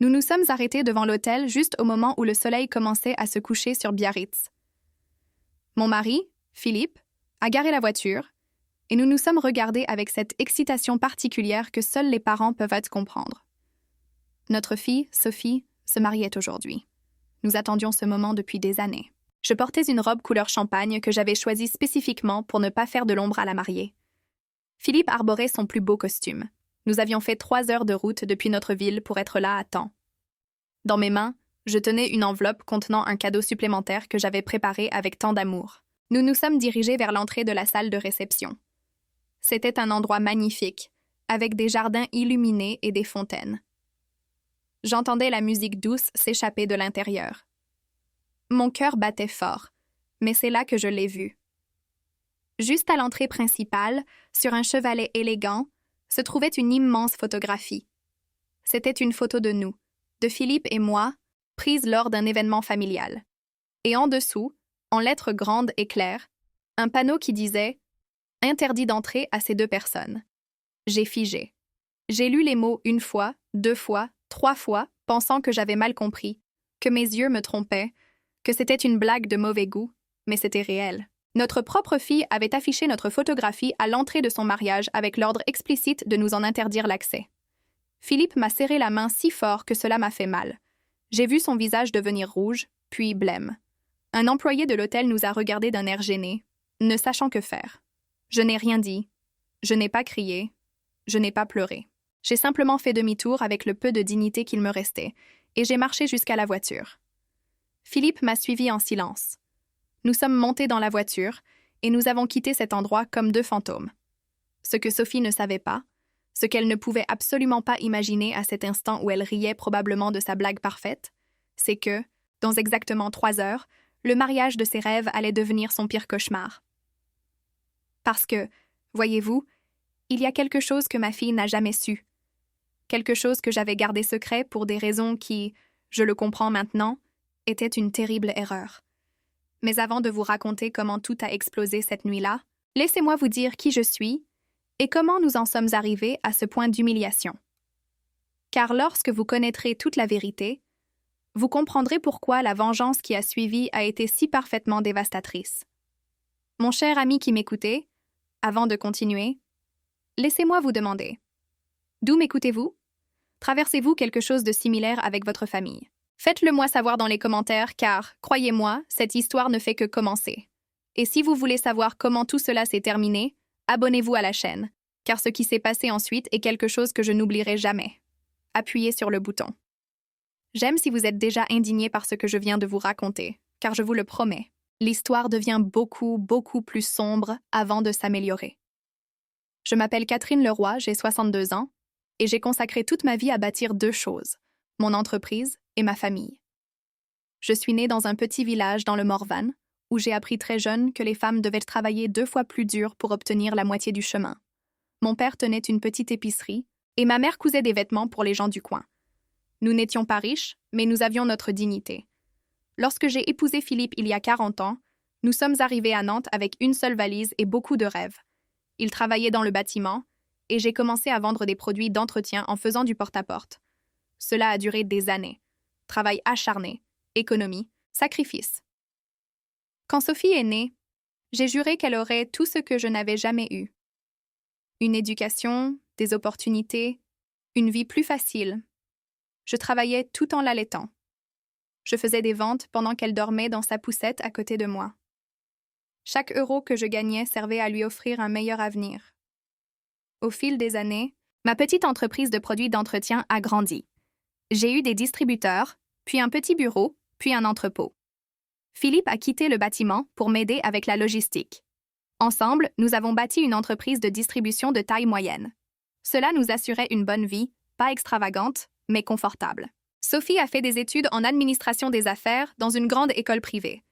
Nous nous sommes arrêtés devant l'hôtel juste au moment où le soleil commençait à se coucher sur Biarritz. Mon mari, Philippe, a garé la voiture et nous nous sommes regardés avec cette excitation particulière que seuls les parents peuvent comprendre. Notre fille, Sophie, se mariait aujourd'hui. Nous attendions ce moment depuis des années. Je portais une robe couleur champagne que j'avais choisie spécifiquement pour ne pas faire de l'ombre à la mariée. Philippe arborait son plus beau costume. Nous avions fait 3 heures de route depuis notre ville pour être là à temps. Dans mes mains, je tenais une enveloppe contenant un cadeau supplémentaire que j'avais préparé avec tant d'amour. Nous nous sommes dirigés vers l'entrée de la salle de réception. C'était un endroit magnifique, avec des jardins illuminés et des fontaines. J'entendais la musique douce s'échapper de l'intérieur. Mon cœur battait fort, mais c'est là que je l'ai vu. Juste à l'entrée principale, sur un chevalet élégant, se trouvait une immense photographie. C'était une photo de nous, de Philippe et moi, prise lors d'un événement familial. Et en dessous, en lettres grandes et claires, un panneau qui disait « Interdit d'entrée à ces 2 personnes ». J'ai figé. J'ai lu les mots 1 fois, 2 fois, 3 fois, pensant que j'avais mal compris, que mes yeux me trompaient, que c'était une blague de mauvais goût, mais c'était réel. Notre propre fille avait affiché notre photographie à l'entrée de son mariage avec l'ordre explicite de nous en interdire l'accès. Philippe m'a serré la main si fort que cela m'a fait mal. J'ai vu son visage devenir rouge, puis blême. Un employé de l'hôtel nous a regardés d'un air gêné, ne sachant que faire. Je n'ai rien dit. Je n'ai pas crié. Je n'ai pas pleuré. J'ai simplement fait demi-tour avec le peu de dignité qu'il me restait, et j'ai marché jusqu'à la voiture. Philippe m'a suivi en silence. Nous sommes montés dans la voiture, et nous avons quitté cet endroit comme 2 fantômes. Ce que Sophie ne savait pas, ce qu'elle ne pouvait absolument pas imaginer à cet instant où elle riait probablement de sa blague parfaite, c'est que, dans exactement 3 heures, le mariage de ses rêves allait devenir son pire cauchemar. Parce que, voyez-vous, il y a quelque chose que ma fille n'a jamais su. Quelque chose que j'avais gardé secret pour des raisons qui, je le comprends maintenant, étaient une terrible erreur. Mais avant de vous raconter comment tout a explosé cette nuit-là, laissez-moi vous dire qui je suis et comment nous en sommes arrivés à ce point d'humiliation. Car lorsque vous connaîtrez toute la vérité, vous comprendrez pourquoi la vengeance qui a suivi a été si parfaitement dévastatrice. Mon cher ami qui m'écoutez, avant de continuer, laissez-moi vous demander. D'où m'écoutez-vous? Traversez-vous quelque chose de similaire avec votre famille? Faites-le moi savoir dans les commentaires car, croyez-moi, cette histoire ne fait que commencer. Et si vous voulez savoir comment tout cela s'est terminé, abonnez-vous à la chaîne, car ce qui s'est passé ensuite est quelque chose que je n'oublierai jamais. Appuyez sur le bouton. J'aime si vous êtes déjà indigné par ce que je viens de vous raconter, car je vous le promets, l'histoire devient beaucoup plus sombre avant de s'améliorer. Je m'appelle Catherine Leroy, j'ai 62 ans, et j'ai consacré toute ma vie à bâtir 2 choses, mon entreprise et ma famille. Je suis née dans un petit village dans le Morvan, où j'ai appris très jeune que les femmes devaient travailler 2 fois plus dur pour obtenir la moitié du chemin. Mon père tenait une petite épicerie, et ma mère cousait des vêtements pour les gens du coin. Nous n'étions pas riches, mais nous avions notre dignité. Lorsque j'ai épousé Philippe il y a 40 ans, nous sommes arrivés à Nantes avec une seule valise et beaucoup de rêves. Il travaillait dans le bâtiment, et j'ai commencé à vendre des produits d'entretien en faisant du porte-à-porte. Cela a duré des années. Travail acharné, économie, sacrifice. Quand Sophie est née, j'ai juré qu'elle aurait tout ce que je n'avais jamais eu. Une éducation, des opportunités, une vie plus facile. Je travaillais tout en l'allaitant. Je faisais des ventes pendant qu'elle dormait dans sa poussette à côté de moi. Chaque euro que je gagnais servait à lui offrir un meilleur avenir. Au fil des années, ma petite entreprise de produits d'entretien a grandi. J'ai eu des distributeurs, puis un petit bureau, puis un entrepôt. Philippe a quitté le bâtiment pour m'aider avec la logistique. Ensemble, nous avons bâti une entreprise de distribution de taille moyenne. Cela nous assurait une bonne vie, pas extravagante, mais confortable. Sophie a fait des études en administration des affaires dans une grande école privée.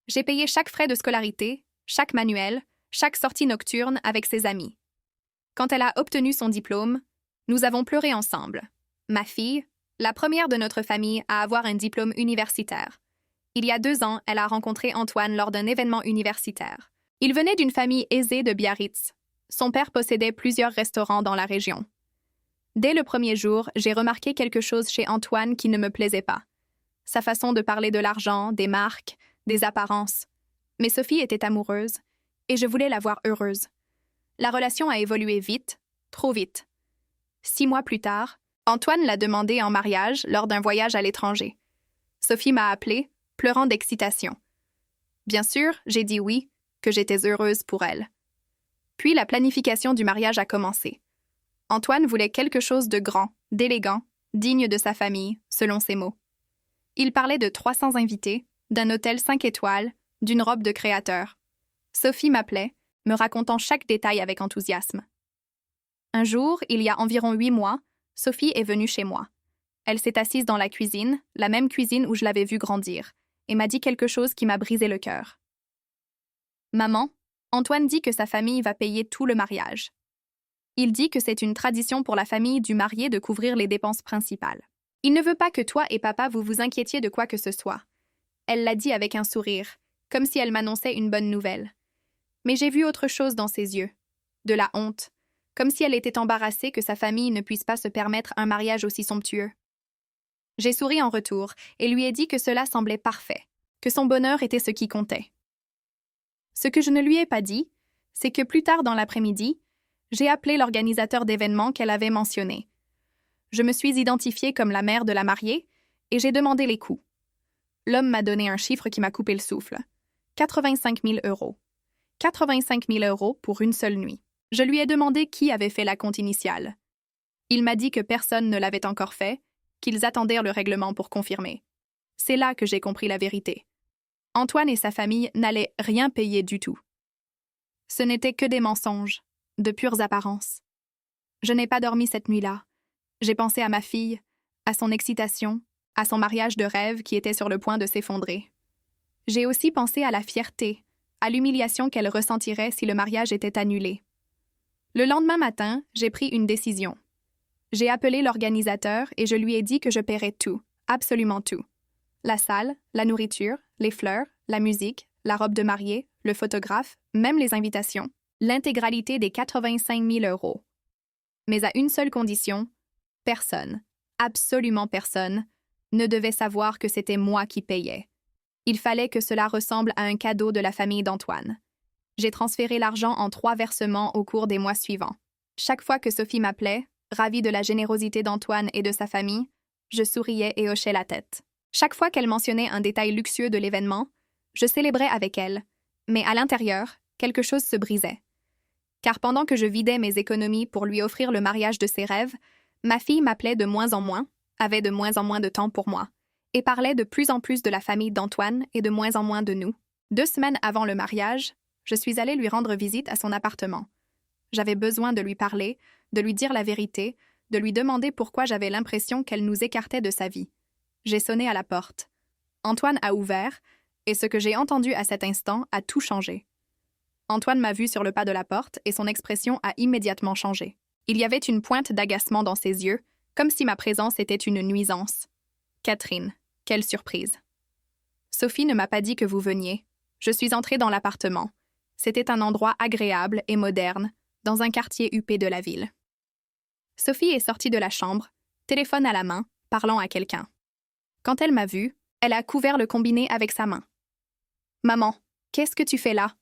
J'ai payé chaque frais de scolarité, chaque manuel, chaque sortie nocturne avec ses amis. Quand elle a obtenu son diplôme, nous avons pleuré ensemble. Ma fille, la première de notre famille à avoir un diplôme universitaire. Il y a 2 ans, elle a rencontré Antoine lors d'un événement universitaire. Il venait d'une famille aisée de Biarritz. Son père possédait plusieurs restaurants dans la région. Dès le premier jour, j'ai remarqué quelque chose chez Antoine qui ne me plaisait pas. Sa façon de parler de l'argent, des marques, des apparences. Mais Sophie était amoureuse, et je voulais la voir heureuse. La relation a évolué vite, trop vite. 6 mois plus tard, Antoine l'a demandé en mariage lors d'un voyage à l'étranger. Sophie m'a appelée, pleurant d'excitation. Bien sûr, j'ai dit oui, que j'étais heureuse pour elle. Puis la planification du mariage a commencé. Antoine voulait quelque chose de grand, d'élégant, digne de sa famille, selon ses mots. Il parlait de 300 invités, d'un hôtel 5 étoiles, d'une robe de créateur. Sophie m'appelait, me racontant chaque détail avec enthousiasme. Un jour, il y a environ 8 mois, Sophie est venue chez moi. Elle s'est assise dans la cuisine, la même cuisine où je l'avais vue grandir, et m'a dit quelque chose qui m'a brisé le cœur. « Maman, Antoine dit que sa famille va payer tout le mariage. Il dit que c'est une tradition pour la famille du marié de couvrir les dépenses principales. Il ne veut pas que toi et papa vous vous inquiétiez de quoi que ce soit. » Elle l'a dit avec un sourire, comme si elle m'annonçait une bonne nouvelle. Mais j'ai vu autre chose dans ses yeux. De la honte, comme si elle était embarrassée que sa famille ne puisse pas se permettre un mariage aussi somptueux. J'ai souri en retour et lui ai dit que cela semblait parfait, que son bonheur était ce qui comptait. Ce que je ne lui ai pas dit, c'est que plus tard dans l'après-midi, j'ai appelé l'organisateur d'événements qu'elle avait mentionné. Je me suis identifiée comme la mère de la mariée et j'ai demandé les coûts. L'homme m'a donné un chiffre qui m'a coupé le souffle. 85 000 €. 85 000 € pour une seule nuit. Je lui ai demandé qui avait fait la compte initiale. Il m'a dit que personne ne l'avait encore fait, qu'ils attendaient le règlement pour confirmer. C'est là que j'ai compris la vérité. Antoine et sa famille n'allaient rien payer du tout. Ce n'étaient que des mensonges, de pures apparences. Je n'ai pas dormi cette nuit-là. J'ai pensé à ma fille, à son excitation, à son mariage de rêve qui était sur le point de s'effondrer. J'ai aussi pensé à la fierté, à l'humiliation qu'elle ressentirait si le mariage était annulé. Le lendemain matin, j'ai pris une décision. J'ai appelé l'organisateur et je lui ai dit que je paierais tout, absolument tout. La salle, la nourriture, les fleurs, la musique, la robe de mariée, le photographe, même les invitations, l'intégralité des 85 000 €. Mais à une seule condition, personne, absolument personne, ne devait savoir que c'était moi qui payais. Il fallait que cela ressemble à un cadeau de la famille d'Antoine. J'ai transféré l'argent en 3 versements au cours des mois suivants. Chaque fois que Sophie m'appelait, ravie de la générosité d'Antoine et de sa famille, je souriais et hochais la tête. Chaque fois qu'elle mentionnait un détail luxueux de l'événement, je célébrais avec elle, mais à l'intérieur, quelque chose se brisait. Car pendant que je vidais mes économies pour lui offrir le mariage de ses rêves, ma fille m'appelait de moins en moins, avait de moins en moins de temps pour moi, et parlait de plus en plus de la famille d'Antoine et de moins en moins de nous. 2 semaines avant le mariage, je suis allée lui rendre visite à son appartement. J'avais besoin de lui parler, de lui dire la vérité, de lui demander pourquoi j'avais l'impression qu'elle nous écartait de sa vie. J'ai sonné à la porte. Antoine a ouvert, et ce que j'ai entendu à cet instant a tout changé. Antoine m'a vu sur le pas de la porte et son expression a immédiatement changé. Il y avait une pointe d'agacement dans ses yeux, comme si ma présence était une nuisance. Catherine, quelle surprise. Sophie ne m'a pas dit que vous veniez. Je suis entrée dans l'appartement. C'était un endroit agréable et moderne, dans un quartier huppé de la ville. Sophie est sortie de la chambre, téléphone à la main, parlant à quelqu'un. Quand elle m'a vue, elle a couvert le combiné avec sa main. « Maman, qu'est-ce que tu fais là? »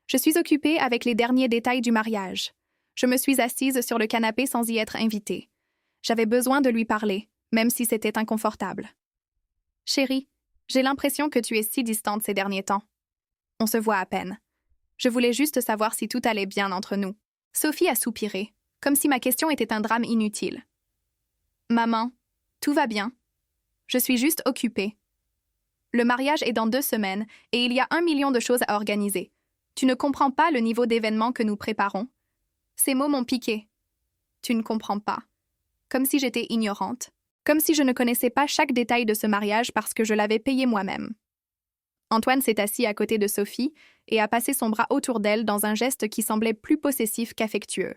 Je suis occupée avec les derniers détails du mariage. Je me suis assise sur le canapé sans y être invitée. J'avais besoin de lui parler, même si c'était inconfortable. « Chérie, j'ai l'impression que tu es si distante ces derniers temps. On se voit à peine. Je voulais juste savoir si tout allait bien entre nous. » Sophie a soupiré, comme si ma question était un drame inutile. « Maman, tout va bien. Je suis juste occupée. Le mariage est dans 2 semaines et il y a 1 million de choses à organiser. Tu ne comprends pas le niveau d'événement que nous préparons. » Ces mots m'ont piqué. Tu ne comprends pas. Comme si j'étais ignorante. Comme si je ne connaissais pas chaque détail de ce mariage parce que je l'avais payé moi-même. Antoine s'est assis à côté de Sophie et a passé son bras autour d'elle dans un geste qui semblait plus possessif qu'affectueux.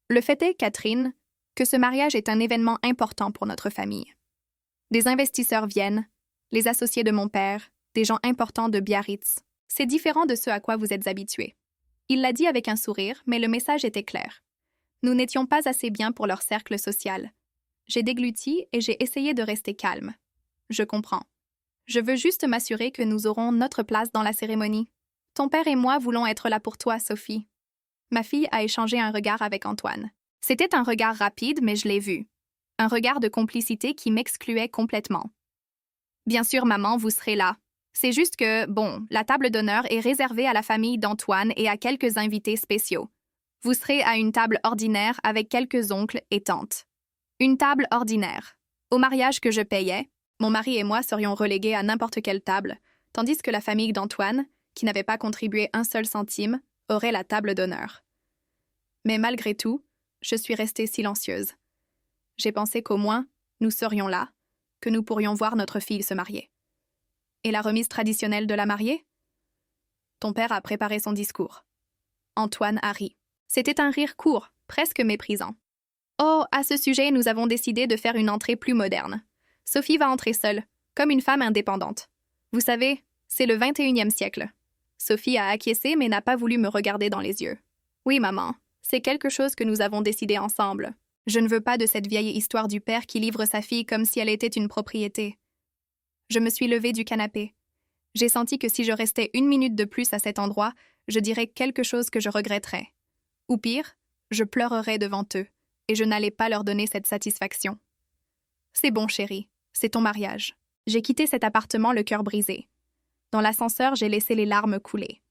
Le fait est, Catherine, que ce mariage est un événement important pour notre famille. Des investisseurs viennent, les associés de mon père, des gens importants de Biarritz. C'est différent de ce à quoi vous êtes habitués. Il l'a dit avec un sourire, mais le message était clair. Nous n'étions pas assez bien pour leur cercle social. J'ai dégluti et j'ai essayé de rester calme. Je comprends. Je veux juste m'assurer que nous aurons notre place dans la cérémonie. Ton père et moi voulons être là pour toi, Sophie. Ma fille a échangé un regard avec Antoine. C'était un regard rapide, mais je l'ai vu. Un regard de complicité qui m'excluait complètement. Bien sûr, maman, vous serez là. C'est juste que, bon, la table d'honneur est réservée à la famille d'Antoine et à quelques invités spéciaux. Vous serez à une table ordinaire avec quelques oncles et tantes. Une table ordinaire. Au mariage que je payais, mon mari et moi serions relégués à n'importe quelle table, tandis que la famille d'Antoine, qui n'avait pas contribué un seul centime, aurait la table d'honneur. Mais malgré tout, je suis restée silencieuse. J'ai pensé qu'au moins, nous serions là, que nous pourrions voir notre fille se marier. Et la remise traditionnelle de la mariée? Ton père a préparé son discours. Antoine a ri. C'était un rire court, presque méprisant. Oh, à ce sujet, nous avons décidé de faire une entrée plus moderne. Sophie va entrer seule, comme une femme indépendante. Vous savez, c'est le 21e siècle. Sophie a acquiescé mais n'a pas voulu me regarder dans les yeux. Oui, maman, c'est quelque chose que nous avons décidé ensemble. Je ne veux pas de cette vieille histoire du père qui livre sa fille comme si elle était une propriété. Je me suis levée du canapé. J'ai senti que si je restais 1 minute de plus à cet endroit, je dirais quelque chose que je regretterais. Ou pire, je pleurerais devant eux, et je n'allais pas leur donner cette satisfaction. C'est bon, chérie, c'est ton mariage. J'ai quitté cet appartement le cœur brisé. Dans l'ascenseur, j'ai laissé les larmes couler.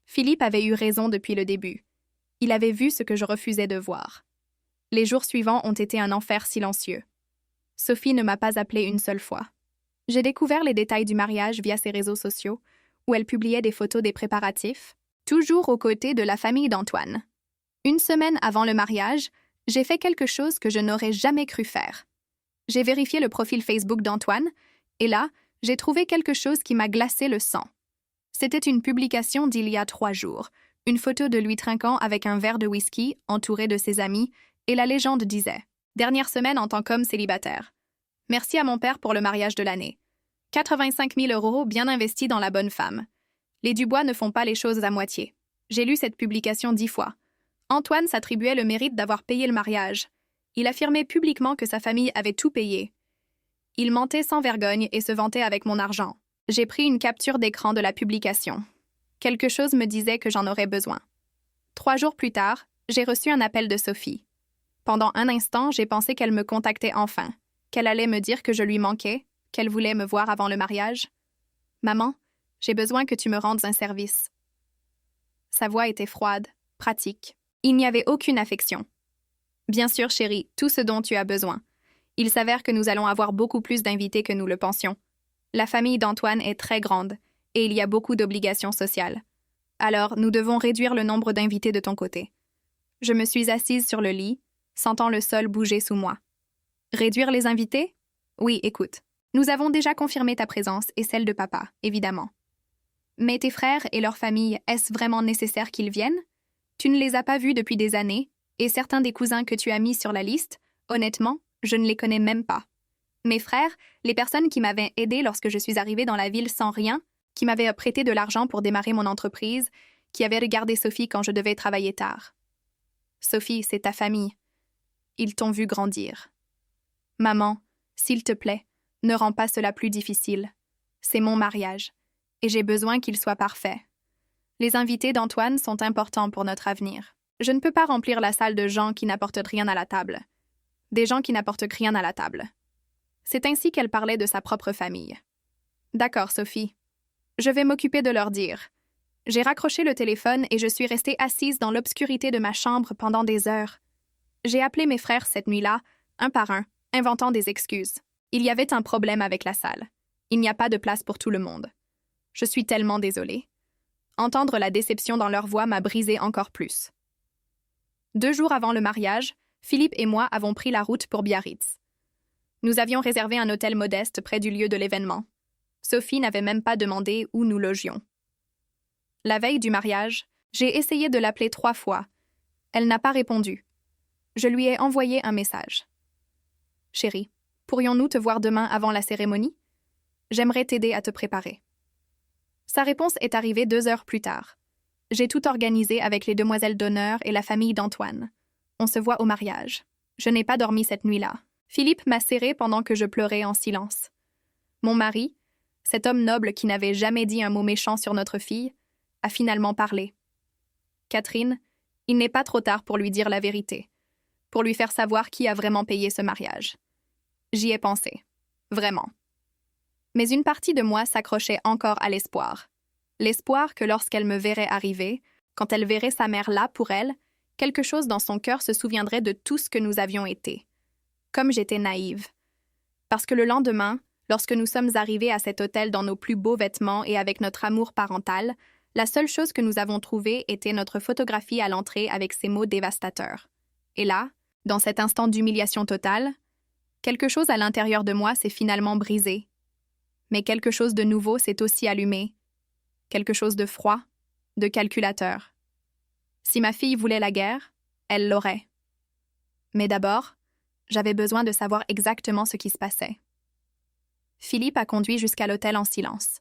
Philippe avait eu raison depuis le début. Il avait vu ce que je refusais de voir. Les jours suivants ont été un enfer silencieux. Sophie ne m'a pas appelée une seule fois. J'ai découvert les détails du mariage via ses réseaux sociaux, où elle publiait des photos des préparatifs, toujours aux côtés de la famille d'Antoine. 1 semaine avant le mariage, j'ai fait quelque chose que je n'aurais jamais cru faire. J'ai vérifié le profil Facebook d'Antoine, et là, j'ai trouvé quelque chose qui m'a glacé le sang. C'était une publication d'il y a 3 jours, une photo de lui trinquant avec un verre de whisky, entouré de ses amis, et la légende disait « Dernière semaine en tant qu'homme célibataire. Merci à mon père pour le mariage de l'année. 85 000 € bien investis dans la bonne femme. Les Dubois ne font pas les choses à moitié. » J'ai lu cette publication 10 fois. Antoine s'attribuait le mérite d'avoir payé le mariage. Il affirmait publiquement que sa famille avait tout payé. Il mentait sans vergogne et se vantait avec mon argent. J'ai pris une capture d'écran de la publication. Quelque chose me disait que j'en aurais besoin. 3 jours plus tard, j'ai reçu un appel de Sophie. Pendant un instant, j'ai pensé qu'elle me contactait enfin, qu'elle allait me dire que je lui manquais, qu'elle voulait me voir avant le mariage. « Maman, j'ai besoin que tu me rendes un service. » Sa voix était froide, pratique. Il n'y avait aucune affection. « Bien sûr, chérie, tout ce dont tu as besoin. Il s'avère que nous allons avoir beaucoup plus d'invités que nous le pensions. La famille d'Antoine est très grande, et il y a beaucoup d'obligations sociales. Alors, nous devons réduire le nombre d'invités de ton côté. » Je me suis assise sur le lit, sentant le sol bouger sous moi. « Réduire les invités? Oui, écoute. Nous avons déjà confirmé ta présence et celle de papa, évidemment. Mais tes frères et leur famille, est-ce vraiment nécessaire qu'ils viennent? Tu ne les as pas vus depuis des années, et certains des cousins que tu as mis sur la liste, honnêtement, je ne les connais même pas. Mes frères, les personnes qui m'avaient aidé lorsque je suis arrivée dans la ville sans rien, qui m'avaient prêté de l'argent pour démarrer mon entreprise, qui avaient regardé Sophie quand je devais travailler tard. Sophie, c'est ta famille. Ils t'ont vu grandir. Maman, s'il te plaît, ne rends pas cela plus difficile. C'est mon mariage, et j'ai besoin qu'il soit parfait. Les invités d'Antoine sont importants pour notre avenir. Je ne peux pas remplir la salle de gens qui n'apportent rien à la table. Des gens qui n'apportent rien à la table. C'est ainsi qu'elle parlait de sa propre famille. D'accord, Sophie. Je vais m'occuper de leur dire. J'ai raccroché le téléphone et je suis restée assise dans l'obscurité de ma chambre pendant des heures. J'ai appelé mes frères cette nuit-là, un par un, inventant des excuses. Il y avait un problème avec la salle. Il n'y a pas de place pour tout le monde. Je suis tellement désolée. Entendre la déception dans leur voix m'a brisée encore plus. 2 jours avant le mariage, Philippe et moi avons pris la route pour Biarritz. Nous avions réservé un hôtel modeste près du lieu de l'événement. Sophie n'avait même pas demandé où nous logions. La veille du mariage, j'ai essayé de l'appeler 3 fois. Elle n'a pas répondu. Je lui ai envoyé un message. « Chérie, pourrions-nous te voir demain avant la cérémonie? J'aimerais t'aider à te préparer. » Sa réponse est arrivée 2 heures plus tard. J'ai tout organisé avec les demoiselles d'honneur et la famille d'Antoine. On se voit au mariage. Je n'ai pas dormi cette nuit-là. Philippe m'a serré pendant que je pleurais en silence. Mon mari, cet homme noble qui n'avait jamais dit un mot méchant sur notre fille, a finalement parlé. Catherine, il n'est pas trop tard pour lui dire la vérité, pour lui faire savoir qui a vraiment payé ce mariage. J'y ai pensé. Vraiment. Mais une partie de moi s'accrochait encore à l'espoir. L'espoir que lorsqu'elle me verrait arriver, quand elle verrait sa mère là pour elle, quelque chose dans son cœur se souviendrait de tout ce que nous avions été. Comme j'étais naïve. Parce que le lendemain, lorsque nous sommes arrivés à cet hôtel dans nos plus beaux vêtements et avec notre amour parental, la seule chose que nous avons trouvée était notre photographie à l'entrée avec ces mots dévastateurs. Et là, dans cet instant d'humiliation totale, quelque chose à l'intérieur de moi s'est finalement brisé. Mais quelque chose de nouveau s'est aussi allumé. Quelque chose de froid, de calculateur. Si ma fille voulait la guerre, elle l'aurait. Mais d'abord, j'avais besoin de savoir exactement ce qui se passait. Philippe a conduit jusqu'à l'hôtel en silence.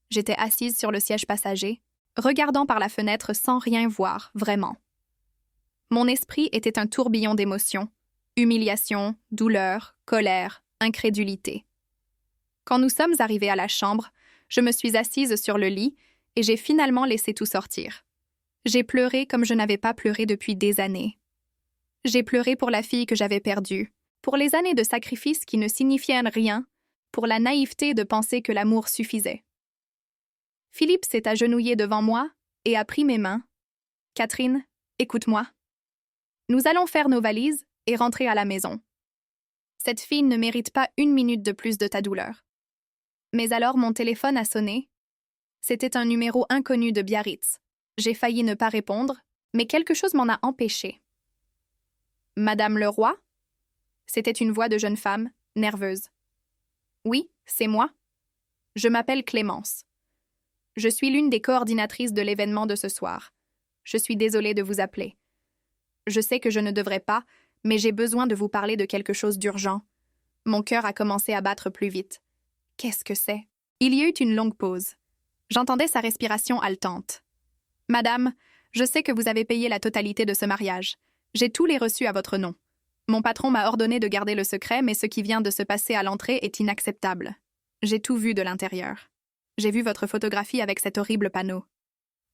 J'étais assise sur le siège passager, regardant par la fenêtre sans rien voir, vraiment. Mon esprit était un tourbillon d'émotions, humiliation, douleur, colère, incrédulité. Quand nous sommes arrivés à la chambre, je me suis assise sur le lit et j'ai finalement laissé tout sortir. J'ai pleuré comme je n'avais pas pleuré depuis des années. J'ai pleuré pour la fille que j'avais perdue, pour les années de sacrifice qui ne signifiaient rien, pour la naïveté de penser que l'amour suffisait. Philippe s'est agenouillé devant moi et a pris mes mains. « Catherine, écoute-moi. Nous allons faire nos valises et rentrer à la maison. Cette fille ne mérite pas 1 minute de plus de ta douleur. » Mais alors mon téléphone a sonné. C'était un numéro inconnu de Biarritz. J'ai failli ne pas répondre, mais quelque chose m'en a empêché. « Madame Leroy ?» C'était une voix de jeune femme, nerveuse. « Oui, c'est moi. Je m'appelle Clémence. Je suis l'une des coordinatrices de l'événement de ce soir. Je suis désolée de vous appeler. Je sais que je ne devrais pas, mais j'ai besoin de vous parler de quelque chose d'urgent. » Mon cœur a commencé à battre plus vite. Qu'est-ce que c'est? Il y eut une longue pause. J'entendais sa respiration haletante. « Madame, je sais que vous avez payé la totalité de ce mariage. J'ai tous les reçus à votre nom. Mon patron m'a ordonné de garder le secret, mais ce qui vient de se passer à l'entrée est inacceptable. J'ai tout vu de l'intérieur. J'ai vu votre photographie avec cet horrible panneau.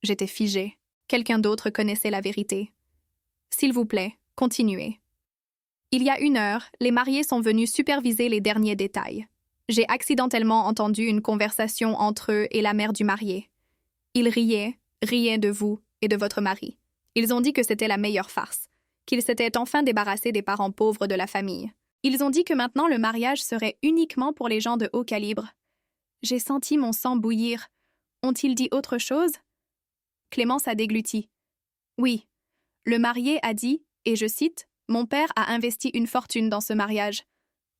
J'étais figée. Quelqu'un d'autre connaissait la vérité. S'il vous plaît, continuez. Il y a 1 heure, les mariés sont venus superviser les derniers détails. J'ai accidentellement entendu une conversation entre eux et la mère du marié. Ils riaient de vous et de votre mari. Ils ont dit que c'était la meilleure farce, qu'ils s'étaient enfin débarrassés des parents pauvres de la famille. Ils ont dit que maintenant le mariage serait uniquement pour les gens de haut calibre. J'ai senti mon sang bouillir. Ont-ils dit autre chose? Clémence a dégluti. Oui. Le marié a dit, et je cite, « Mon père a investi une fortune dans ce mariage.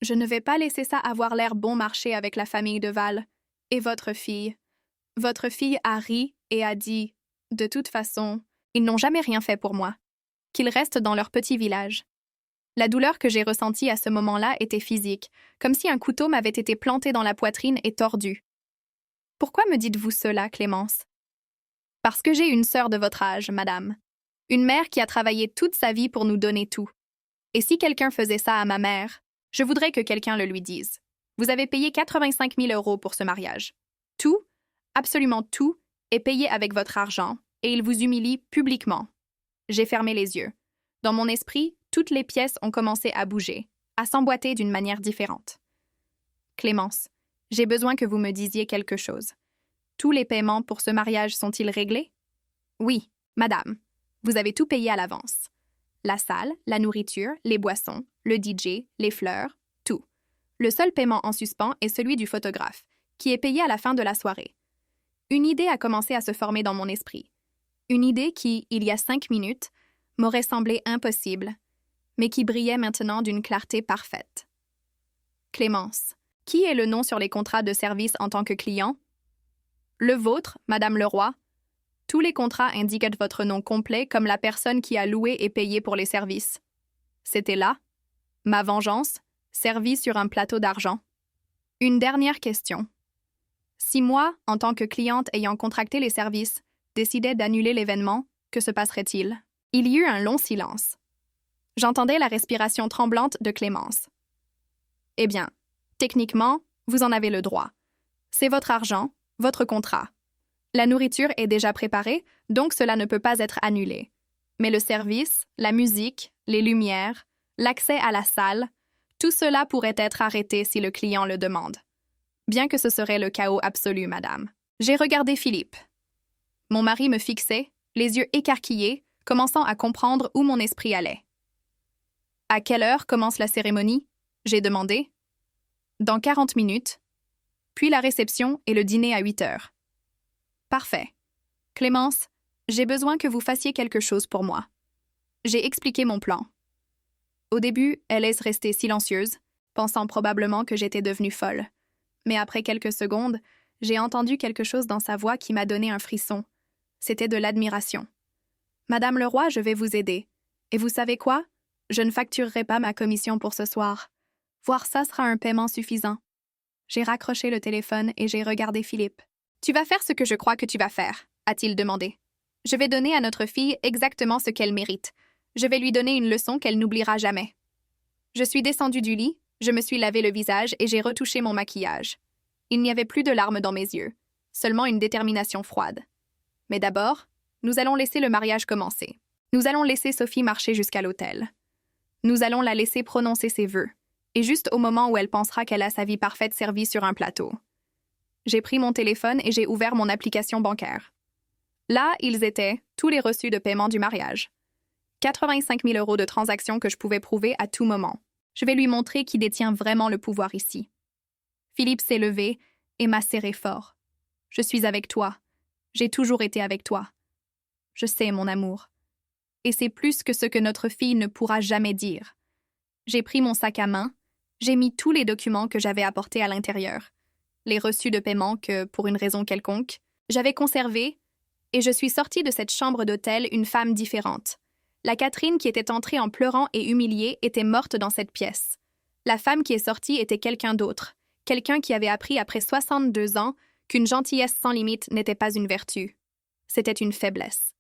Je ne vais pas laisser ça avoir l'air bon marché avec la famille de Val. Et votre fille? Votre fille a ri et a dit, de toute façon, ils n'ont jamais rien fait pour moi. Qu'ils restent dans leur petit village. » La douleur que j'ai ressentie à ce moment-là était physique, comme si un couteau m'avait été planté dans la poitrine et tordu. « Pourquoi me dites-vous cela, Clémence? » « Parce que j'ai une sœur de votre âge, madame. Une mère qui a travaillé toute sa vie pour nous donner tout. Et si quelqu'un faisait ça à ma mère, je voudrais que quelqu'un le lui dise. Vous avez payé 85 000 € pour ce mariage. Tout, absolument tout, est payé avec votre argent, et il vous humilie publiquement. » J'ai fermé les yeux. Dans mon esprit, toutes les pièces ont commencé à bouger, à s'emboîter d'une manière différente. « Clémence, j'ai besoin que vous me disiez quelque chose. Tous les paiements pour ce mariage sont-ils réglés? » « Oui, madame. Vous avez tout payé à l'avance. La salle, la nourriture, les boissons, le DJ, les fleurs, tout. Le seul paiement en suspens est celui du photographe, qui est payé à la fin de la soirée. » Une idée a commencé à se former dans mon esprit. Une idée qui, il y a 5 minutes, m'aurait semblé impossible, mais qui brillait maintenant d'une clarté parfaite. « Clémence, qui est le nom sur les contrats de service en tant que client? » « Le vôtre, Madame Leroy. Tous les contrats indiquent votre nom complet comme la personne qui a loué et payé pour les services. C'était là, ma vengeance, servie sur un plateau d'argent. Une dernière question. Si moi, en tant que cliente ayant contracté les services, décidais d'annuler l'événement, que se passerait-il? » Il y eut un long silence. J'entendais la respiration tremblante de Clémence. Eh bien, techniquement, vous en avez le droit. C'est votre argent, votre contrat. La nourriture est déjà préparée, donc cela ne peut pas être annulé. Mais le service, la musique, les lumières, l'accès à la salle, tout cela pourrait être arrêté si le client le demande. Bien que ce serait le chaos absolu, madame. J'ai regardé Philippe. Mon mari me fixait, les yeux écarquillés, commençant à comprendre où mon esprit allait. « À quelle heure commence la cérémonie ?» j'ai demandé. « Dans 40 minutes. Puis la réception et le dîner à 8 heures. » Parfait. Clémence, j'ai besoin que vous fassiez quelque chose pour moi. J'ai expliqué mon plan. Au début, elle est restée silencieuse, pensant probablement que j'étais devenue folle. Mais après quelques secondes, j'ai entendu quelque chose dans sa voix qui m'a donné un frisson. C'était de l'admiration. « Madame le roi, je vais vous aider. Et vous savez quoi? Je ne facturerai pas ma commission pour ce soir. Voir ça sera un paiement suffisant. » J'ai raccroché le téléphone et j'ai regardé Philippe. « Tu vas faire ce que je crois que tu vas faire, » a-t-il demandé. « Je vais donner à notre fille exactement ce qu'elle mérite. Je vais lui donner une leçon qu'elle n'oubliera jamais. » Je suis descendue du lit, je me suis lavé le visage et j'ai retouché mon maquillage. Il n'y avait plus de larmes dans mes yeux, seulement une détermination froide. Mais d'abord, nous allons laisser le mariage commencer. Nous allons laisser Sophie marcher jusqu'à l'autel. Nous allons la laisser prononcer ses vœux, et juste au moment où elle pensera qu'elle a sa vie parfaite servie sur un plateau. J'ai pris mon téléphone et j'ai ouvert mon application bancaire. Là, ils étaient, tous les reçus de paiement du mariage. 85 000 € de transactions que je pouvais prouver à tout moment. Je vais lui montrer qui détient vraiment le pouvoir ici. Philippe s'est levé et m'a serré fort. « Je suis avec toi. J'ai toujours été avec toi. Je sais, mon amour. Et c'est plus que ce que notre fille ne pourra jamais dire. » J'ai pris mon sac à main, j'ai mis tous les documents que j'avais apportés à l'intérieur, les reçus de paiement que, pour une raison quelconque, j'avais conservés, et je suis sortie de cette chambre d'hôtel une femme différente. La Catherine qui était entrée en pleurant et humiliée était morte dans cette pièce. La femme qui est sortie était quelqu'un d'autre, quelqu'un qui avait appris après 62 ans qu'une gentillesse sans limite n'était pas une vertu. C'était une faiblesse.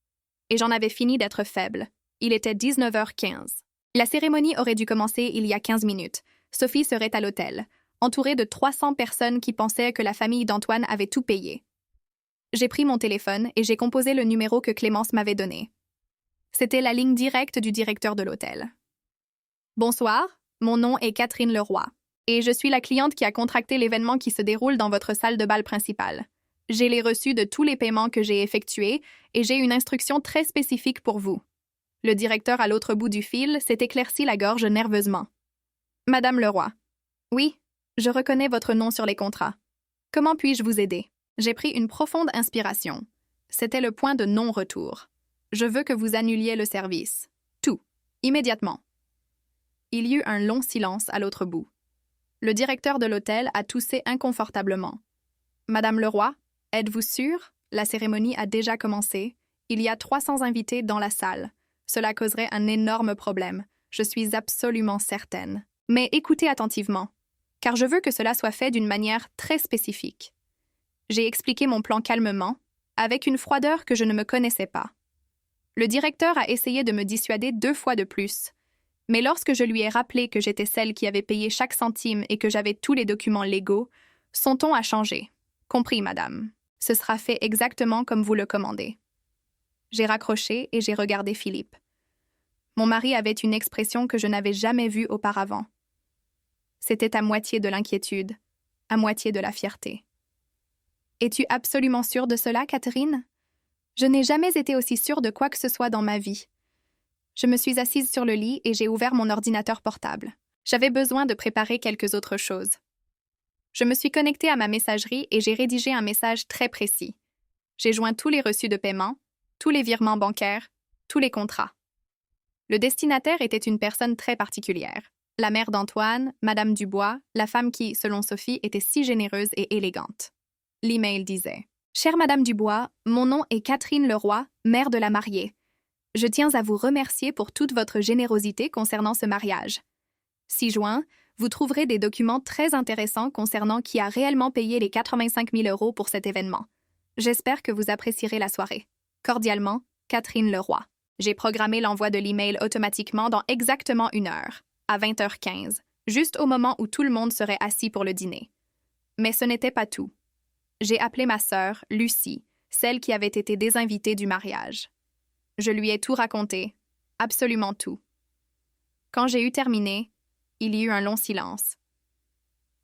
Et j'en avais fini d'être faible. Il était 19h15. La cérémonie aurait dû commencer il y a 15 minutes. Sophie serait à l'hôtel, entourée de 300 personnes qui pensaient que la famille d'Antoine avait tout payé. J'ai pris mon téléphone et j'ai composé le numéro que Clémence m'avait donné. C'était la ligne directe du directeur de l'hôtel. « Bonsoir, mon nom est Catherine Leroy, et je suis la cliente qui a contracté l'événement qui se déroule dans votre salle de bal principale. J'ai les reçus de tous les paiements que j'ai effectués et j'ai une instruction très spécifique pour vous. » Le directeur à l'autre bout du fil s'est éclairci la gorge nerveusement. « Madame Leroy. Oui, je reconnais votre nom sur les contrats. Comment puis-je vous aider? » J'ai pris une profonde inspiration. C'était le point de non-retour. Je veux que vous annuliez le service. Tout. Immédiatement. Il y eut un long silence à l'autre bout. Le directeur de l'hôtel a toussé inconfortablement. « Madame Leroy, êtes-vous sûre? La cérémonie a déjà commencé. Il y a 300 invités dans la salle. Cela causerait un énorme problème. Je suis absolument certaine. Mais écoutez attentivement, car je veux que cela soit fait d'une manière très spécifique. » J'ai expliqué mon plan calmement, avec une froideur que je ne me connaissais pas. Le directeur a essayé de me dissuader 2 fois de plus. Mais lorsque je lui ai rappelé que j'étais celle qui avait payé chaque centime et que j'avais tous les documents légaux, son ton a changé. « Compris, madame. Ce sera fait exactement comme vous le commandez. » J'ai raccroché et j'ai regardé Philippe. Mon mari avait une expression que je n'avais jamais vue auparavant. C'était à moitié de l'inquiétude, à moitié de la fierté. « Es-tu absolument sûre de cela, Catherine? Je n'ai jamais été aussi sûre de quoi que ce soit dans ma vie. » Je me suis assise sur le lit et j'ai ouvert mon ordinateur portable. J'avais besoin de préparer quelques autres choses. Je me suis connectée à ma messagerie et j'ai rédigé un message très précis. J'ai joint tous les reçus de paiement, tous les virements bancaires, tous les contrats. Le destinataire était une personne très particulière. La mère d'Antoine, Madame Dubois, la femme qui, selon Sophie, était si généreuse et élégante. L'email disait « Chère Madame Dubois, mon nom est Catherine Leroy, mère de la mariée. Je tiens à vous remercier pour toute votre générosité concernant ce mariage. 6 juin, vous trouverez des documents très intéressants concernant qui a réellement payé les 85 000 € pour cet événement. J'espère que vous apprécierez la soirée. Cordialement, Catherine Leroy. » J'ai programmé l'envoi de l'email automatiquement dans exactement 1 heure, à 20h15, juste au moment où tout le monde serait assis pour le dîner. Mais ce n'était pas tout. J'ai appelé ma sœur, Lucie, celle qui avait été désinvitée du mariage. Je lui ai tout raconté, absolument tout. Quand j'ai eu terminé, il y eut un long silence.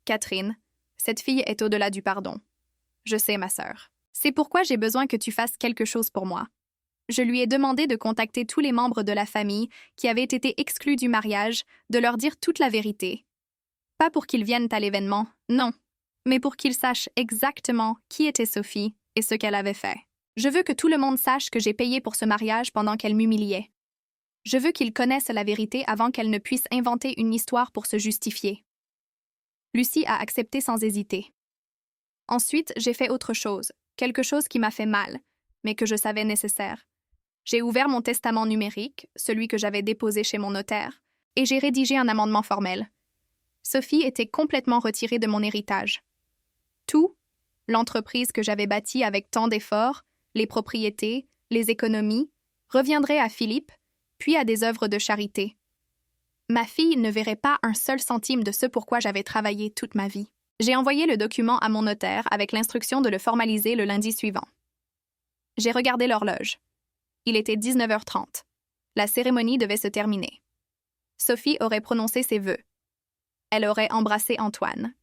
Catherine, cette fille est au-delà du pardon. Je sais, ma sœur. C'est pourquoi j'ai besoin que tu fasses quelque chose pour moi. Je lui ai demandé de contacter tous les membres de la famille qui avaient été exclus du mariage, de leur dire toute la vérité. Pas pour qu'ils viennent à l'événement, non, mais pour qu'ils sachent exactement qui était Sophie et ce qu'elle avait fait. Je veux que tout le monde sache que j'ai payé pour ce mariage pendant qu'elle m'humiliait. Je veux qu'ils connaissent la vérité avant qu'elle ne puisse inventer une histoire pour se justifier. Lucie a accepté sans hésiter. Ensuite, j'ai fait autre chose, quelque chose qui m'a fait mal, mais que je savais nécessaire. J'ai ouvert mon testament numérique, celui que j'avais déposé chez mon notaire, et j'ai rédigé un amendement formel. Sophie était complètement retirée de mon héritage. Tout, l'entreprise que j'avais bâtie avec tant d'efforts, les propriétés, les économies, reviendrait à Philippe, puis à des œuvres de charité. Ma fille ne verrait pas un seul centime de ce pourquoi j'avais travaillé toute ma vie. J'ai envoyé le document à mon notaire avec l'instruction de le formaliser le lundi suivant. J'ai regardé l'horloge. Il était 19h30. La cérémonie devait se terminer. Sophie aurait prononcé ses vœux. Elle aurait embrassé Antoine.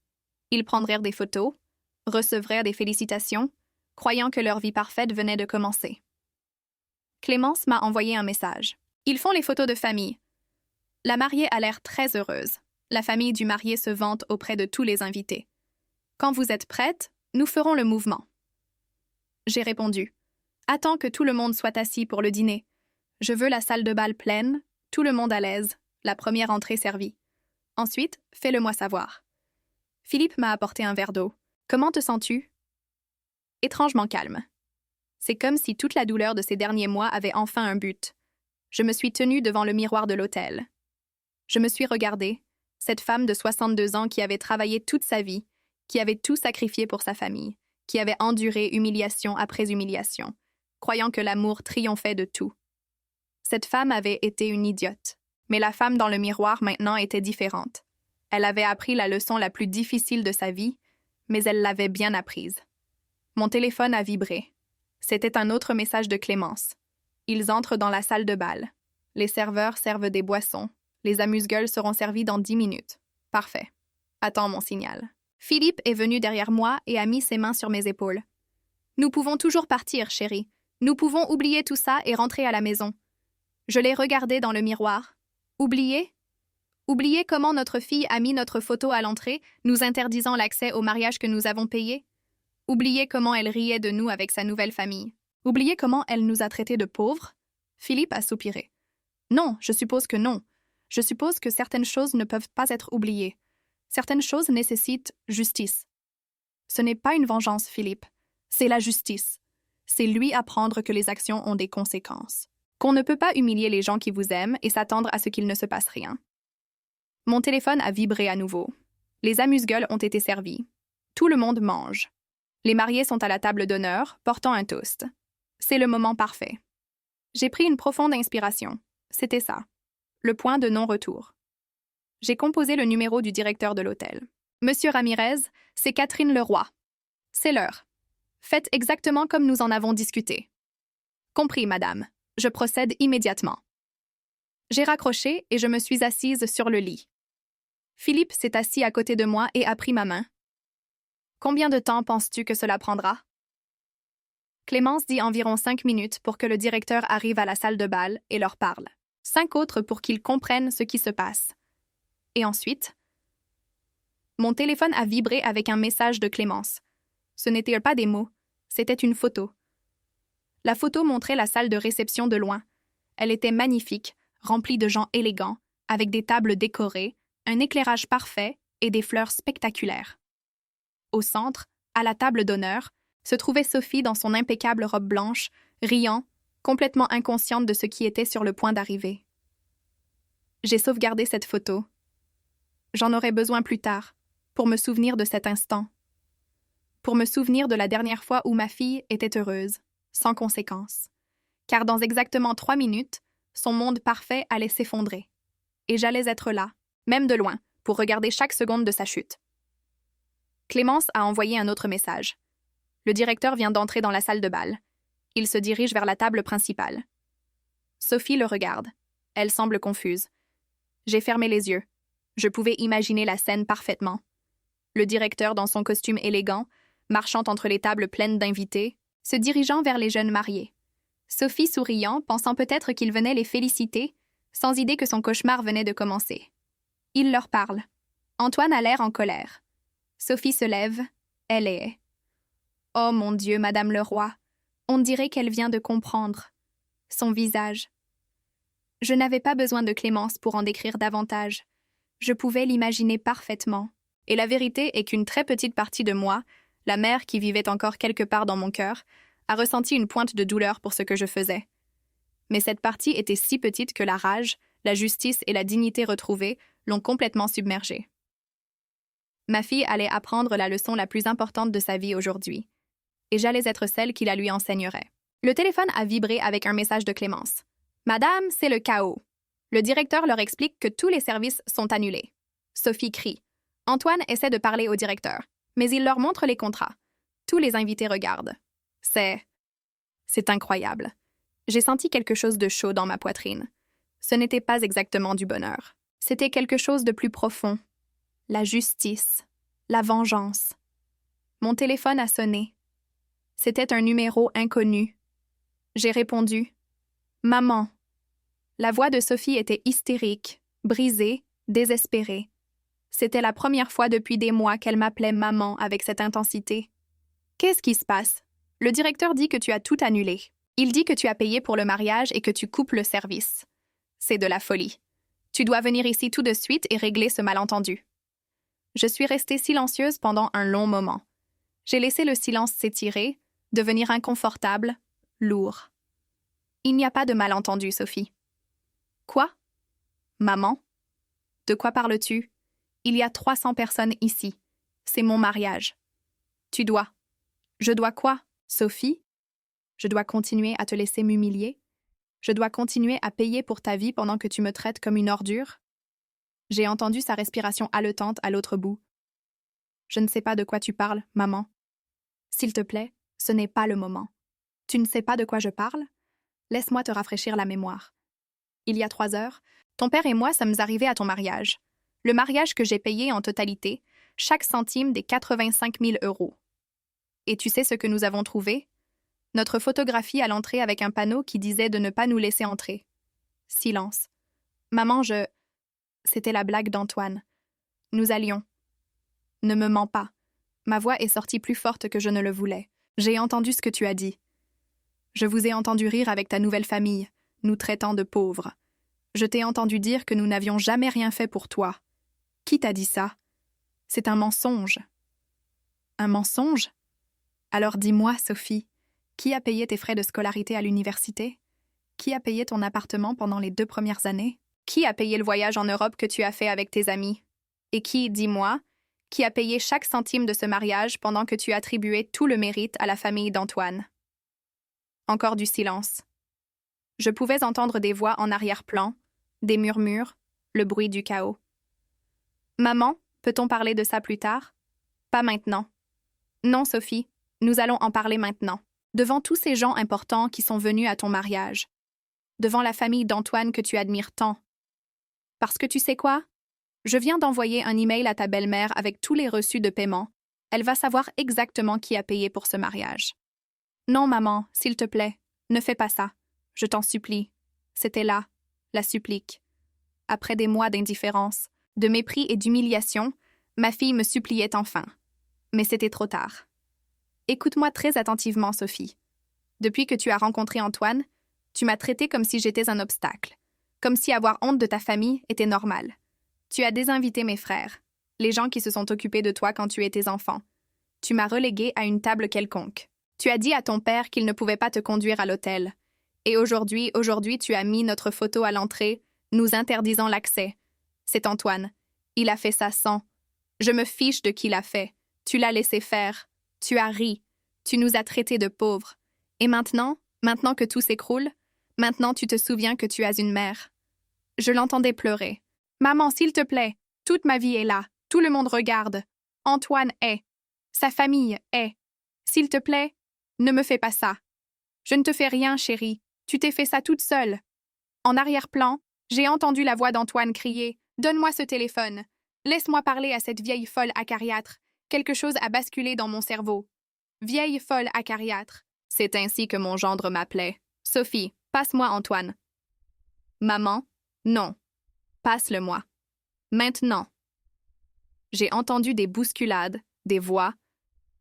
Ils prendraient des photos, recevraient des félicitations, croyant que leur vie parfaite venait de commencer. Clémence m'a envoyé un message. Ils font les photos de famille. La mariée a l'air très heureuse. La famille du marié se vante auprès de tous les invités. Quand vous êtes prête, nous ferons le mouvement. J'ai répondu. Attends que tout le monde soit assis pour le dîner. Je veux la salle de bal pleine, tout le monde à l'aise, la première entrée servie. Ensuite, fais-le-moi savoir. Philippe m'a apporté un verre d'eau. Comment te sens-tu? Étrangement calme. C'est comme si toute la douleur de ces derniers mois avait enfin un but. Je me suis tenue devant le miroir de l'hôtel. Je me suis regardée, cette femme de 62 ans qui avait travaillé toute sa vie, qui avait tout sacrifié pour sa famille, qui avait enduré humiliation après humiliation, croyant que l'amour triomphait de tout. Cette femme avait été une idiote, mais la femme dans le miroir maintenant était différente. Elle avait appris la leçon la plus difficile de sa vie, mais elle l'avait bien apprise. Mon téléphone a vibré. C'était un autre message de Clémence. Ils entrent dans la salle de bal. Les serveurs servent des boissons. Les amuse-gueules seront servis dans 10 minutes. Parfait. Attends mon signal. Philippe est venu derrière moi et a mis ses mains sur mes épaules. Nous pouvons toujours partir, chérie. Nous pouvons oublier tout ça et rentrer à la maison. Je l'ai regardé dans le miroir. Oublier? Oublier comment notre fille a mis notre photo à l'entrée, nous interdisant l'accès au mariage que nous avons payé? Oublier comment elle riait de nous avec sa nouvelle famille? Oublier comment elle nous a traités de pauvres? Philippe a soupiré. Non, je suppose que non. Je suppose que certaines choses ne peuvent pas être oubliées. Certaines choses nécessitent justice. Ce n'est pas une vengeance, Philippe. C'est la justice. C'est lui apprendre que les actions ont des conséquences. Qu'on ne peut pas humilier les gens qui vous aiment et s'attendre à ce qu'il ne se passe rien. Mon téléphone a vibré à nouveau. Les amuse-gueules ont été servis. Tout le monde mange. Les mariés sont à la table d'honneur, portant un toast. C'est le moment parfait. J'ai pris une profonde inspiration. C'était ça. Le point de non-retour. J'ai composé le numéro du directeur de l'hôtel. Monsieur Ramirez, c'est Catherine Leroy. C'est l'heure. Faites exactement comme nous en avons discuté. Compris, madame. Je procède immédiatement. J'ai raccroché et je me suis assise sur le lit. Philippe s'est assis à côté de moi et a pris ma main. Combien de temps penses-tu que cela prendra? Clémence dit environ 5 minutes pour que le directeur arrive à la salle de bal et leur parle. 5 autres pour qu'ils comprennent ce qui se passe. Et ensuite, mon téléphone a vibré avec un message de Clémence. Ce n'était pas des mots, c'était une photo. La photo montrait la salle de réception de loin. Elle était magnifique, remplie de gens élégants, avec des tables décorées, un éclairage parfait et des fleurs spectaculaires. Au centre, à la table d'honneur, se trouvait Sophie dans son impeccable robe blanche, riant, complètement inconsciente de ce qui était sur le point d'arriver. J'ai sauvegardé cette photo. J'en aurai besoin plus tard, pour me souvenir de cet instant. Pour me souvenir de la dernière fois où ma fille était heureuse, sans conséquence. car dans exactement 3 minutes, son monde parfait allait s'effondrer. Et j'allais être là, même de loin, pour regarder chaque seconde de sa chute. Clémence a envoyé un autre message. Le directeur vient d'entrer dans la salle de bal. Il se dirige vers la table principale. Sophie le regarde. Elle semble confuse. J'ai fermé les yeux. Je pouvais imaginer la scène parfaitement. Le directeur, dans son costume élégant, marchant entre les tables pleines d'invités, se dirigeant vers les jeunes mariés. Sophie souriant, pensant peut-être qu'il venait les féliciter, sans idée que son cauchemar venait de commencer. Il leur parle. Antoine a l'air en colère. Sophie se lève. Elle est. Oh mon Dieu, Madame le Roi, on dirait qu'elle vient de comprendre. Son visage. Je n'avais pas besoin de Clémence pour en décrire davantage. Je pouvais l'imaginer parfaitement. Et la vérité est qu'une très petite partie de moi, la mère qui vivait encore quelque part dans mon cœur, a ressenti une pointe de douleur pour ce que je faisais. Mais cette partie était si petite que la rage, la justice et la dignité retrouvée l'ont complètement submergée. Ma fille allait apprendre la leçon la plus importante de sa vie aujourd'hui, et j'allais être celle qui la lui enseignerait. Le téléphone a vibré avec un message de Clémence. « Madame, c'est le chaos. » Le directeur leur explique que tous les services sont annulés. Sophie crie. Antoine essaie de parler au directeur, mais il leur montre les contrats. Tous les invités regardent. C'est incroyable. J'ai senti quelque chose de chaud dans ma poitrine. Ce n'était pas exactement du bonheur. C'était quelque chose de plus profond. La justice. La vengeance. Mon téléphone a sonné. C'était un numéro inconnu. J'ai répondu. « Maman. » La voix de Sophie était hystérique, brisée, désespérée. C'était la première fois depuis des mois qu'elle m'appelait maman avec cette intensité. « Qu'est-ce qui se passe? Le directeur dit que tu as tout annulé. Il dit que tu as payé pour le mariage et que tu coupes le service. C'est de la folie. Tu dois venir ici tout de suite et régler ce malentendu. » Je suis restée silencieuse pendant un long moment. J'ai laissé le silence s'étirer, devenir inconfortable, lourd. Il n'y a pas de malentendu, Sophie. Quoi? Maman? De quoi parles-tu? Il y a 300 personnes ici. C'est mon mariage. Tu dois. Je dois quoi, Sophie? Je dois continuer à te laisser m'humilier? Je dois continuer à payer pour ta vie pendant que tu me traites comme une ordure? J'ai entendu sa respiration haletante à l'autre bout. Je ne sais pas de quoi tu parles, maman. S'il te plaît, ce n'est pas le moment. Tu ne sais pas de quoi je parle? Laisse-moi te rafraîchir la mémoire. Il y a 3 heures, ton père et moi sommes arrivés à ton mariage. Le mariage que j'ai payé en totalité, chaque centime des 85 000 €. Et tu sais ce que nous avons trouvé? Notre photographie à l'entrée avec un panneau qui disait de ne pas nous laisser entrer. Silence. Maman, C'était la blague d'Antoine. Nous allions. Ne me mens pas. Ma voix est sortie plus forte que je ne le voulais. J'ai entendu ce que tu as dit. Je vous ai entendu rire avec ta nouvelle famille, nous traitant de pauvres. Je t'ai entendu dire que nous n'avions jamais rien fait pour toi. Qui t'a dit ça? C'est un mensonge. Un mensonge? Alors dis-moi, Sophie, qui a payé tes frais de scolarité à l'université? Qui a payé ton appartement pendant les 2 premières années? Qui a payé le voyage en Europe que tu as fait avec tes amis? Et qui, dis-moi, qui a payé chaque centime de ce mariage pendant que tu attribuais tout le mérite à la famille d'Antoine? Encore du silence. Je pouvais entendre des voix en arrière-plan, des murmures, le bruit du chaos. Maman, peut-on parler de ça plus tard? Pas maintenant. Non, Sophie, nous allons en parler maintenant. Devant tous ces gens importants qui sont venus à ton mariage. Devant la famille d'Antoine que tu admires tant. Parce que tu sais quoi? Je viens d'envoyer un email à ta belle-mère avec tous les reçus de paiement. Elle va savoir exactement qui a payé pour ce mariage. Non, maman, s'il te plaît, ne fais pas ça. Je t'en supplie. C'était là, la supplique. Après des mois d'indifférence, de mépris et d'humiliation, ma fille me suppliait enfin. Mais c'était trop tard. Écoute-moi très attentivement, Sophie. Depuis que tu as rencontré Antoine, tu m'as traitée comme si j'étais un obstacle. Comme si avoir honte de ta famille était normal. Tu as désinvité mes frères, les gens qui se sont occupés de toi quand tu étais enfant. Tu m'as relégué à une table quelconque. Tu as dit à ton père qu'il ne pouvait pas te conduire à l'hôtel. Et aujourd'hui, tu as mis notre photo à l'entrée, nous interdisant l'accès. C'est Antoine. Il a fait ça sans. Je me fiche de qui l'a fait. Tu l'as laissé faire. Tu as ri. Tu nous as traités de pauvres. Et maintenant que tout s'écroule, Maintenant, tu te souviens que tu as une mère. Je l'entendais pleurer. Maman, s'il te plaît, toute ma vie est là. Tout le monde regarde. Antoine est. Sa famille est. S'il te plaît, ne me fais pas ça. Je ne te fais rien, chérie. Tu t'es fait ça toute seule. En arrière-plan, j'ai entendu la voix d'Antoine crier « Donne-moi ce téléphone. Laisse-moi parler à cette vieille folle acariâtre. Quelque chose a basculé dans mon cerveau. Vieille folle acariâtre. » C'est ainsi que mon gendre m'appelait. « Sophie, passe-moi Antoine. » Maman, non. Passe-le-moi. Maintenant. J'ai entendu des bousculades, des voix,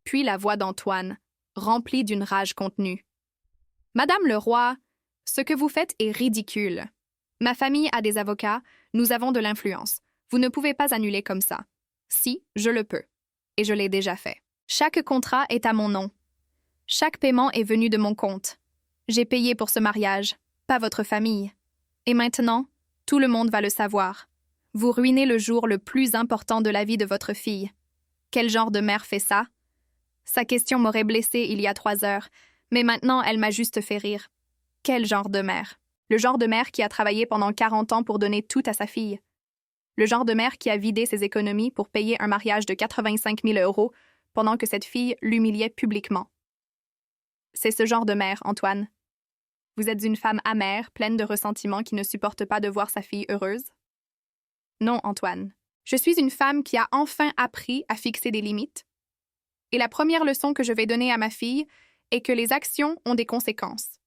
puis la voix d'Antoine, remplie d'une rage contenue. « Madame le roi, ce que vous faites est ridicule. Ma famille a des avocats, nous avons de l'influence. Vous ne pouvez pas annuler comme ça. Si, je le peux. Et je l'ai déjà fait. Chaque contrat est à mon nom. Chaque paiement est venu de mon compte. J'ai payé pour ce mariage, pas votre famille. Et maintenant, tout le monde va le savoir. Vous ruinez le jour le plus important de la vie de votre fille. Quel genre de mère fait ça? Sa question m'aurait blessée il y a 3 heures, mais maintenant elle m'a juste fait rire. Quel genre de mère? Le genre de mère qui a travaillé pendant 40 ans pour donner tout à sa fille. Le genre de mère qui a vidé ses économies pour payer un mariage de 85 000 € pendant que cette fille l'humiliait publiquement. C'est ce genre de mère, Antoine. Vous êtes une femme amère, pleine de ressentiment qui ne supporte pas de voir sa fille heureuse? Non, Antoine. Je suis une femme qui a enfin appris à fixer des limites. Et la première leçon que je vais donner à ma fille est que les actions ont des conséquences.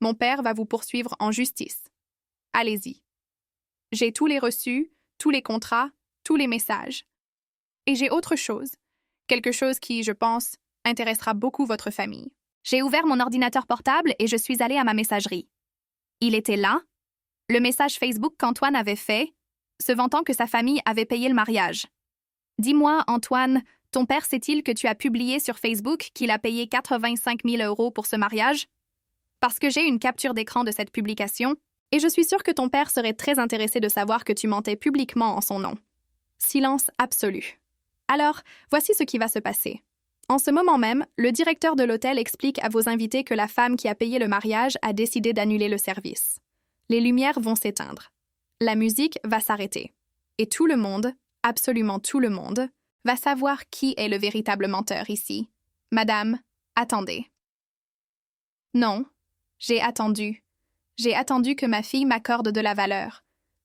Mon père va vous poursuivre en justice. Allez-y. J'ai tous les reçus, tous les contrats, tous les messages. Et j'ai autre chose, quelque chose qui, je pense, intéressera beaucoup votre famille. J'ai ouvert mon ordinateur portable et je suis allée à ma messagerie. Il était là, le message Facebook qu'Antoine avait fait, se vantant que sa famille avait payé le mariage. Dis-moi, Antoine, ton père sait-il que tu as publié sur Facebook qu'il a payé 85 000 € pour ce mariage? Parce que j'ai une capture d'écran de cette publication, et je suis sûre que ton père serait très intéressé de savoir que tu mentais publiquement en son nom. Silence absolu. Alors, voici ce qui va se passer. En ce moment même, le directeur de l'hôtel explique à vos invités que la femme qui a payé le mariage a décidé d'annuler le service. Les lumières vont s'éteindre. La musique va s'arrêter. Et tout le monde, absolument tout le monde, va savoir qui est le véritable menteur ici. Madame, attendez. Non, j'ai attendu. J'ai attendu que ma fille m'accorde de la valeur.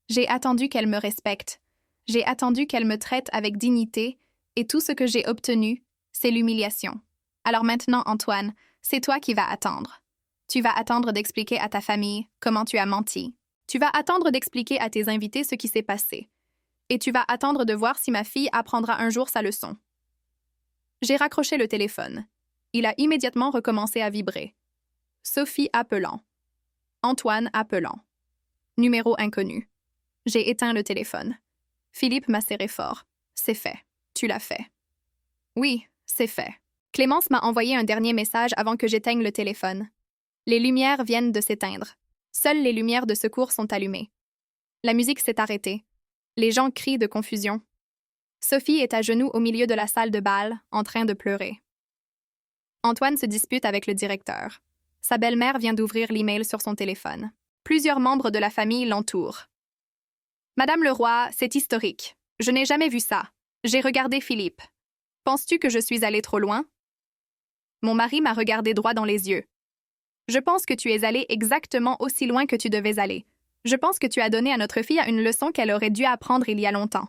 J'ai attendu qu'elle me respecte. J'ai attendu qu'elle me traite avec dignité, et tout ce que j'ai obtenu, c'est l'humiliation. Alors maintenant, Antoine, c'est toi qui vas attendre. Tu vas attendre d'expliquer à ta famille comment tu as menti. Tu vas attendre d'expliquer à tes invités ce qui s'est passé. Et tu vas attendre de voir si ma fille apprendra un jour sa leçon. J'ai raccroché le téléphone. Il a immédiatement recommencé à vibrer. Sophie appelant. Antoine appelant. Numéro inconnu. J'ai éteint le téléphone. Philippe m'a serré fort. C'est fait. Tu l'as fait. Oui, c'est fait. Clémence m'a envoyé un dernier message avant que j'éteigne le téléphone. Les lumières viennent de s'éteindre. Seules les lumières de secours sont allumées. La musique s'est arrêtée. Les gens crient de confusion. Sophie est à genoux au milieu de la salle de bal, en train de pleurer. Antoine se dispute avec le directeur. Sa belle-mère vient d'ouvrir l'email sur son téléphone. Plusieurs membres de la famille l'entourent. Madame le roi, c'est historique. Je n'ai jamais vu ça. J'ai regardé Philippe. Penses-tu que je suis allée trop loin? Mon mari m'a regardé droit dans les yeux. Je pense que tu es allé exactement aussi loin que tu devais aller. Je pense que tu as donné à notre fille une leçon qu'elle aurait dû apprendre il y a longtemps.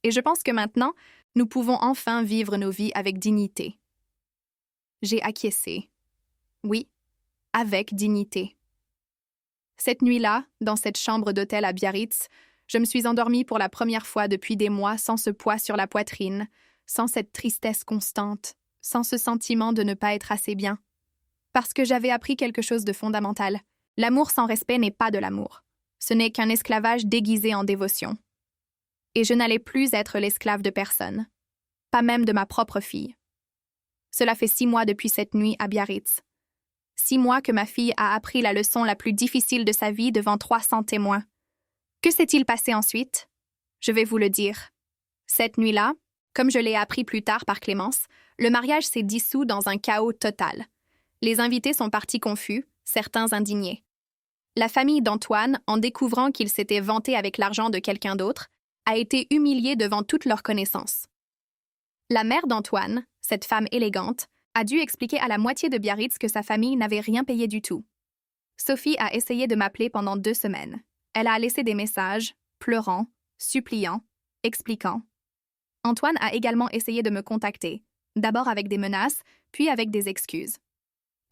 Et je pense que maintenant, nous pouvons enfin vivre nos vies avec dignité. J'ai acquiescé. Oui, avec dignité. Cette nuit-là, dans cette chambre d'hôtel à Biarritz, je me suis endormie pour la première fois depuis des mois sans ce poids sur la poitrine, sans cette tristesse constante, sans ce sentiment de ne pas être assez bien. Parce que j'avais appris quelque chose de fondamental. L'amour sans respect n'est pas de l'amour. Ce n'est qu'un esclavage déguisé en dévotion. Et je n'allais plus être l'esclave de personne, pas même de ma propre fille. Cela fait 6 mois depuis cette nuit à Biarritz. 6 mois que ma fille a appris la leçon la plus difficile de sa vie devant 300 témoins. Que s'est-il passé ensuite? Je vais vous le dire. Cette nuit-là, comme je l'ai appris plus tard par Clémence, le mariage s'est dissous dans un chaos total. Les invités sont partis confus, certains indignés. La famille d'Antoine, en découvrant qu'il s'était vanté avec l'argent de quelqu'un d'autre, a été humiliée devant toute leur connaissance. La mère d'Antoine, cette femme élégante, a dû expliquer à la moitié de Biarritz que sa famille n'avait rien payé du tout. Sophie a essayé de m'appeler pendant 2 semaines. Elle a laissé des messages, pleurant, suppliant, expliquant. Antoine a également essayé de me contacter, d'abord avec des menaces, puis avec des excuses.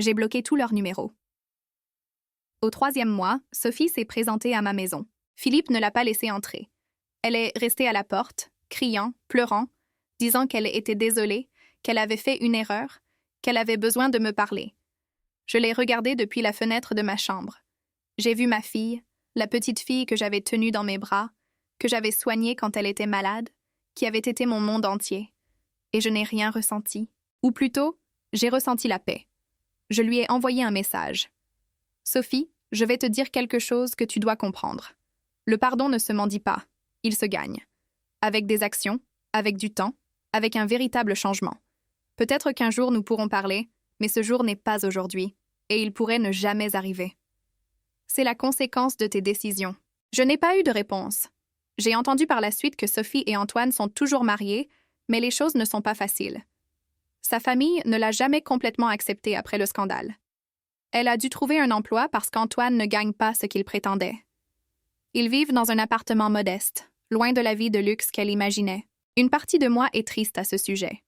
J'ai bloqué tous leurs numéros. Au 3e mois, Sophie s'est présentée à ma maison. Philippe ne l'a pas laissée entrer. Elle est restée à la porte, criant, pleurant, disant qu'elle était désolée, qu'elle avait fait une erreur, qu'elle avait besoin de me parler. Je l'ai regardée depuis la fenêtre de ma chambre. J'ai vu ma fille, la petite fille que j'avais tenue dans mes bras, que j'avais soignée quand elle était malade, qui avait été mon monde entier. Et je n'ai rien ressenti. Ou plutôt, j'ai ressenti la paix. Je lui ai envoyé un message. « Sophie, je vais te dire quelque chose que tu dois comprendre. Le pardon ne se mendie pas, il se gagne. Avec des actions, avec du temps, avec un véritable changement. Peut-être qu'un jour nous pourrons parler, mais ce jour n'est pas aujourd'hui, et il pourrait ne jamais arriver. C'est la conséquence de tes décisions. » Je n'ai pas eu de réponse. J'ai entendu par la suite que Sophie et Antoine sont toujours mariés, mais les choses ne sont pas faciles. Sa famille ne l'a jamais complètement accepté après le scandale. Elle a dû trouver un emploi parce qu'Antoine ne gagne pas ce qu'il prétendait. Ils vivent dans un appartement modeste, loin de la vie de luxe qu'elle imaginait. Une partie de moi est triste à ce sujet.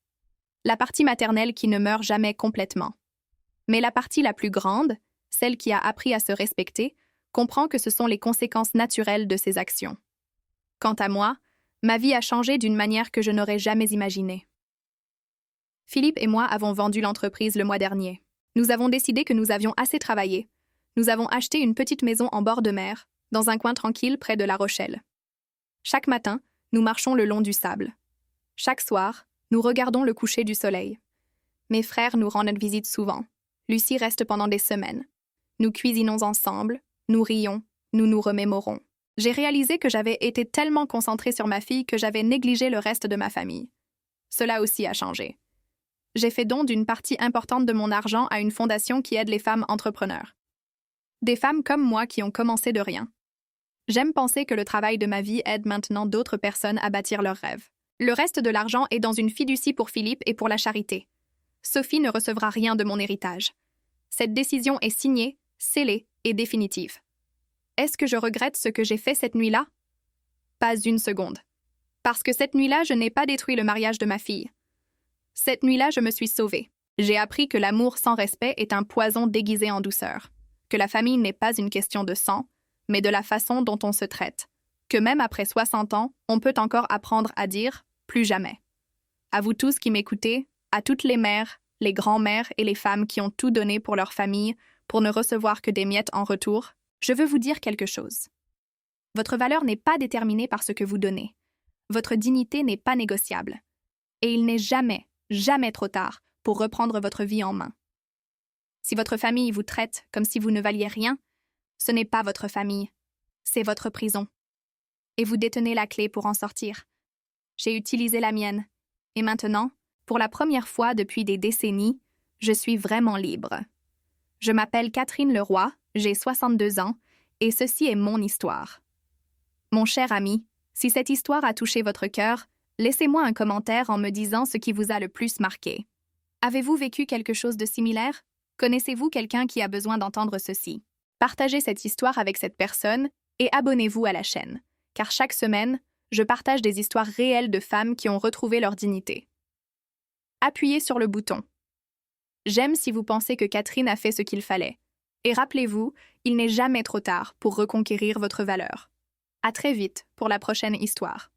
La partie maternelle qui ne meurt jamais complètement. Mais la partie la plus grande, celle qui a appris à se respecter, comprend que ce sont les conséquences naturelles de ses actions. Quant à moi, ma vie a changé d'une manière que je n'aurais jamais imaginée. Philippe et moi avons vendu l'entreprise le mois dernier. Nous avons décidé que nous avions assez travaillé. Nous avons acheté une petite maison en bord de mer, dans un coin tranquille près de La Rochelle. Chaque matin, nous marchons le long du sable. Chaque soir, nous regardons le coucher du soleil. Mes frères nous rendent visite souvent. Lucie reste pendant des semaines. Nous cuisinons ensemble, nous rions, nous nous remémorons. J'ai réalisé que j'avais été tellement concentrée sur ma fille que j'avais négligé le reste de ma famille. Cela aussi a changé. J'ai fait don d'une partie importante de mon argent à une fondation qui aide les femmes entrepreneurs. Des femmes comme moi qui ont commencé de rien. J'aime penser que le travail de ma vie aide maintenant d'autres personnes à bâtir leurs rêves. Le reste de l'argent est dans une fiducie pour Philippe et pour la charité. Sophie ne recevra rien de mon héritage. Cette décision est signée, scellée et définitive. Est-ce que je regrette ce que j'ai fait cette nuit-là? Pas une seconde. Parce que cette nuit-là, je n'ai pas détruit le mariage de ma fille. Cette nuit-là, je me suis sauvée. J'ai appris que l'amour sans respect est un poison déguisé en douceur, que la famille n'est pas une question de sang, mais de la façon dont on se traite, que même après 60 ans, on peut encore apprendre à dire « plus jamais ». À vous tous qui m'écoutez, à toutes les mères, les grands-mères et les femmes qui ont tout donné pour leur famille, pour ne recevoir que des miettes en retour, je veux vous dire quelque chose. Votre valeur n'est pas déterminée par ce que vous donnez. Votre dignité n'est pas négociable. Et il n'est jamais trop tard pour reprendre votre vie en main. Si votre famille vous traite comme si vous ne valiez rien, ce n'est pas votre famille, c'est votre prison. Et vous détenez la clé pour en sortir. J'ai utilisé la mienne. Et maintenant, pour la première fois depuis des décennies, je suis vraiment libre. Je m'appelle Catherine Leroy, j'ai 62 ans, et ceci est mon histoire. Mon cher ami, si cette histoire a touché votre cœur, laissez-moi un commentaire en me disant ce qui vous a le plus marqué. Avez-vous vécu quelque chose de similaire? Connaissez-vous quelqu'un qui a besoin d'entendre ceci? Partagez cette histoire avec cette personne et abonnez-vous à la chaîne, car chaque semaine, je partage des histoires réelles de femmes qui ont retrouvé leur dignité. Appuyez sur le bouton. J'aime si vous pensez que Catherine a fait ce qu'il fallait. Et rappelez-vous, il n'est jamais trop tard pour reconquérir votre valeur. À très vite pour la prochaine histoire.